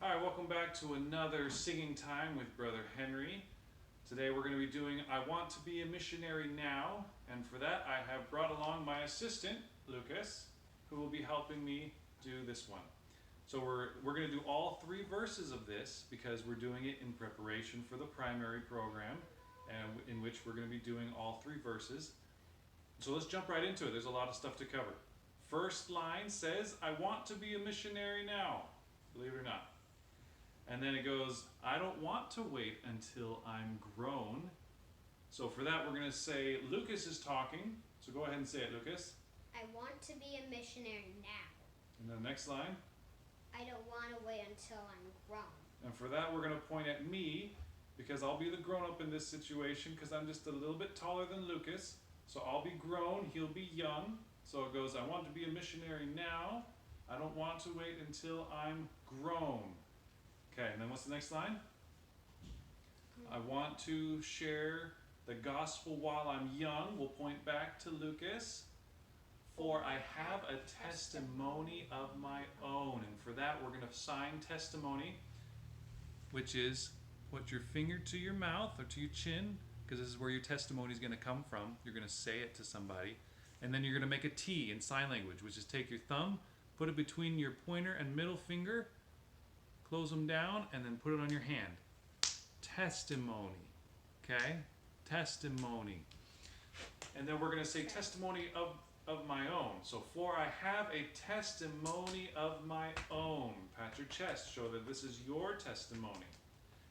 All right, welcome back to another singing time with Brother Henry. Today we're going to be doing I Want to Be a Missionary Now, and for that I have brought along my assistant, Lucas, who will be helping me do this one. So we're going to do all three verses of this because we're doing it in preparation for the primary program, and in which we're going to be doing all three verses. So let's jump right into it. There's a lot of stuff to cover. First line says, I want to be a missionary now, believe it or not. And then it goes, I don't want to wait until I'm grown. So for that, we're going to say, Lucas is talking. So go ahead and say it, Lucas. I want to be a missionary now. And then the next line. I don't want to wait until I'm grown. And for that, we're going to point at me, because I'll be the grown-up in this situation, because I'm just a little bit taller than Lucas. So I'll be grown, he'll be young. So it goes, I want to be a missionary now. I don't want to wait until I'm grown. Okay, and then what's the next line? I want to share the gospel while I'm young. We'll point back to Lucas. For I have a testimony of my own. And for that, we're going to sign testimony, which is put your finger to your mouth or to your chin, because this is where your testimony is going to come from. You're going to say it to somebody. And then you're going to make a T in sign language, which is take your thumb, put it between your pointer and middle finger, close them down, and then put it on your hand. Testimony. Okay? Testimony. And then we're going to say testimony of my own. So, for I have a testimony of my own. Pat your chest. Show that this is your testimony.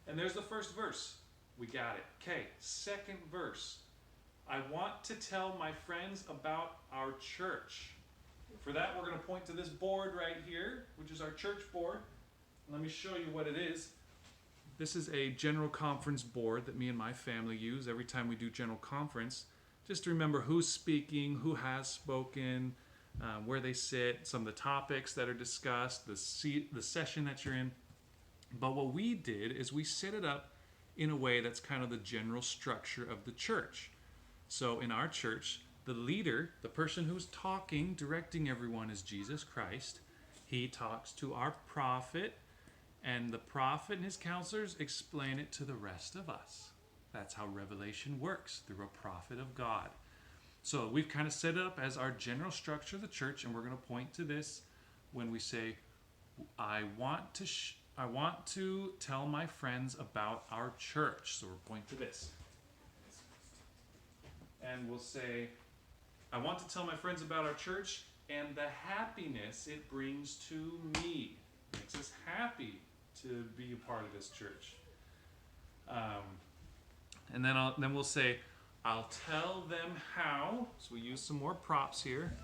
And there's the first verse. We got it. Okay, second verse. I want to tell my friends about our church. For that, we're going to point to this board right here, which is our church board. Let me show you what it is. This is a general conference board that me and my family use every time we do general conference. Just to remember who's speaking, who has spoken, where they sit, some of the topics that are discussed, the session that you're in. But what we did is we set it up in a way that's kind of the general structure of the church. So in our church, the leader, the person who's talking, directing everyone, is Jesus Christ. He talks to our prophet, and the prophet and his counselors explain it to the rest of us. That's how revelation works, through a prophet of God. So we've kind of set it up as our general structure of the church, and we're going to point to this when we say, I want to tell my friends about our church. So we'll point to this. And we'll say, I want to tell my friends about our church and the happiness it brings to me. It makes us happy to be a part of this church. And then we'll say, I'll tell them how. So we use some more props here.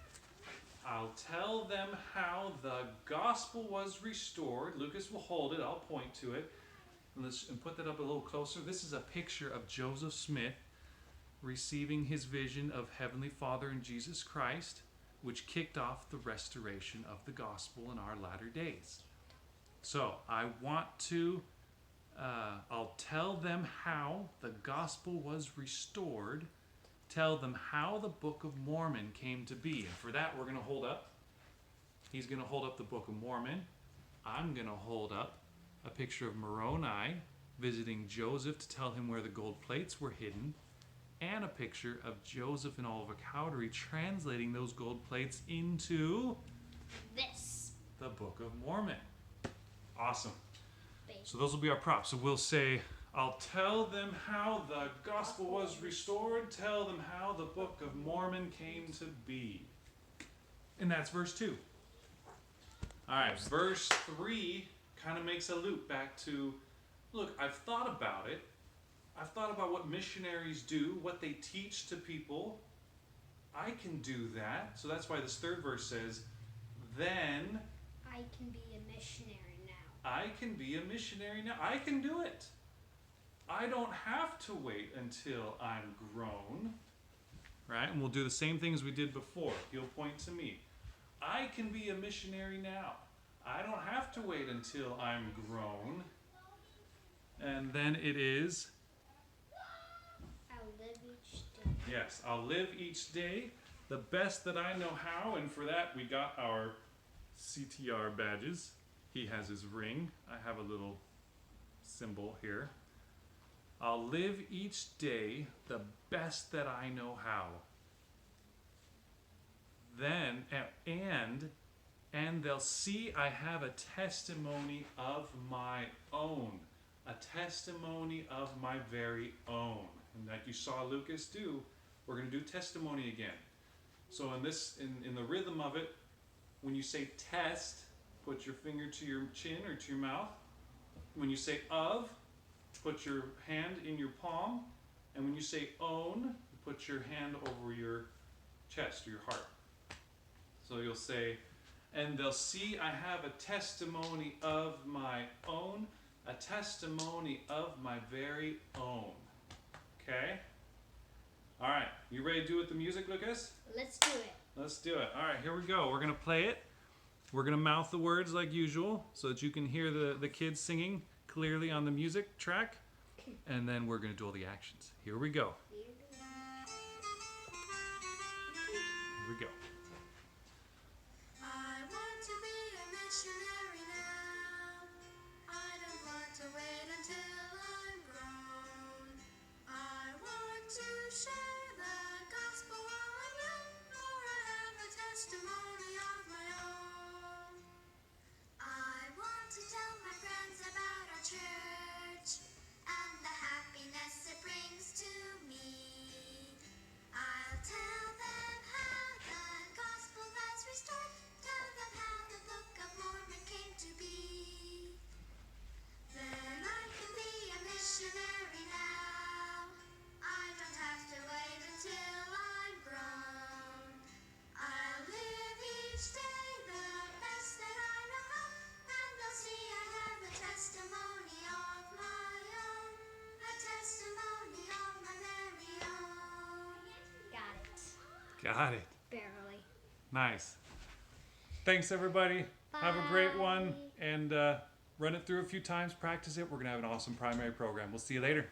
I'll tell them how the gospel was restored. Lucas will hold it. I'll point to it. And put that up a little closer. This is a picture of Joseph Smith receiving his vision of Heavenly Father and Jesus Christ, which kicked off the restoration of the gospel in our latter days. So I'll tell them how the gospel was restored. Tell them how the Book of Mormon came to be. And for that, we're going to hold up. He's going to hold up the Book of Mormon. I'm going to hold up a picture of Moroni visiting Joseph to tell him where the gold plates were hidden, and a picture of Joseph and Oliver Cowdery translating those gold plates into this, the Book of Mormon. Awesome. So those will be our props. So we'll say, I'll tell them how the gospel was restored. Tell them how the Book of Mormon came to be. And that's verse 2. All right, verse 3 kind of makes a loop back to, look, I've thought about it. I've thought about what missionaries do, what they teach to people. I can do that. So that's why this third verse says, then I can be a missionary now. I can be a missionary now. I can do it. I don't have to wait until I'm grown. Right? And we'll do the same thing as we did before. He'll point to me. I can be a missionary now. I don't have to wait until I'm grown. And then it is, I'll live each day. yes, I'll live each day the best that I know how. And for that, we got our CTR badges. He has his ring. I have a little symbol here. I'll live each day the best that I know how. Then, and they'll see I have a testimony of my own. A testimony of my very own. And like you saw Lucas do, we're going to do testimony again. So in the rhythm of it, when you say test, put your finger to your chin or to your mouth. When you say of, put your hand in your palm. And when you say own, put your hand over your chest or your heart. So you'll say, and they'll see I have a testimony of my own, a testimony of my very own. Okay? All right, you ready to do it with the music, Lucas? Let's do it. Let's do it. All right, here we go. We're going to play it. We're going to mouth the words like usual so that you can hear the kids singing clearly on the music track. And then we're going to do all the actions. Here we go. Here we go. I want to be a missionary now. I don't want to wait until I'm grown. I want to share the gospel while I'm young, for I have a testimony of my own. I want to tell my friends about our church and the happiness it brings to me. I'll tell them how the gospel has restored. Tell them how the Book of Mormon came to be. Then I can be a missionary now. I don't have to wait until I'm grown. I'll live each day the best that I know how, and they'll see I have a testimony of my own. A testimony of my very own. Got it. Got it. Barely. Nice. Thanks, everybody. Have a great one. Bye. And run it through a few times. Practice it. We're going to have an awesome primary program. We'll see you later.